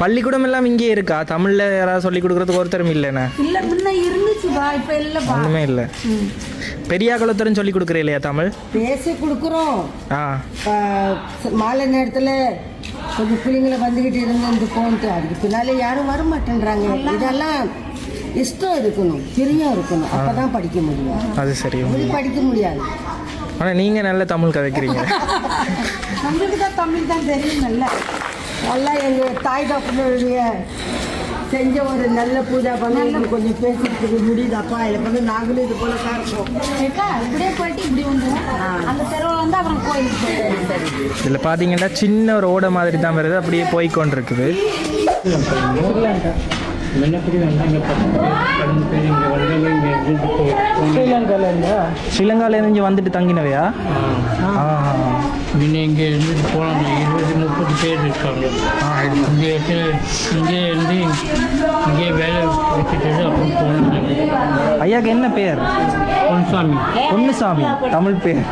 பள்ளிக்கூடம் எல்லாம் இங்கே இருக்கா? தமிழில் யாராவது சொல்லி கொடுக்குறதுக்கு ஒருத்தரும் இல்லைண்ணே? இல்லை, முன்ன இருந்துச்சுப்பா, இப்போ இல்லைப்பா. ஒன்றுமே இல்லை. பெரியாக்களத்தரும் சொல்லி கொடுக்குறே இல்லையா தமிழ்? பேசி கொடுக்குறோம். ஆ, மாலை நேரத்தில் கொஞ்சம் பிள்ளைங்களை வந்துக்கிட்டு இருந்து போன்ட்டு அதுக்கு பின்னாலே யாரும் வர மாட்டேன்றாங்க. இதெல்லாம் இஷ்டம் இருக்கணும், பிரியம் இருக்கணும், அப்போ தான் படிக்க முடியும். அது சரி. அப்படி படிக்க முடியாது. ஆனால் நீங்கள் நல்ல தமிழ் கதைக்கிறீங்க. நம்மளுக்கு தான் தமிழ் தான் தெரியும். நல்லா எங்கள் தாய் தப்பனுடைய செஞ்ச ஒரு நல்ல பூஜா பண்ண கொஞ்சம் பேசுறதுக்கு முடியுதாப்பா. இதில் வந்து நாங்களும் இது போல தான் இருக்கோம். இப்படியே போயிட்டு இப்படி வந்துடும். அந்த தெருவில் வந்து அப்புறம் கோயிலுக்கு சரி. இதில் பார்த்தீங்கன்னா சின்ன ஒரு ஓடை மாதிரி தான் வருது, அப்படியே போய்கொண்டிருக்குது. ஸ்ரீலங்காலேருந்து இங்கே வந்துட்டு தங்கினவையா? முன்ன இங்கே இருந்துட்டு போனாங்க. 20-30 பேர் இருக்காங்க. இங்கே இருந்து இங்கே வேலை வச்சுட்டு அப்புறம் போனாங்க. ஐயாக்கு என்ன பேர்? பொன்சாமி. பொன்னுசாமி தமிழ் பேர்.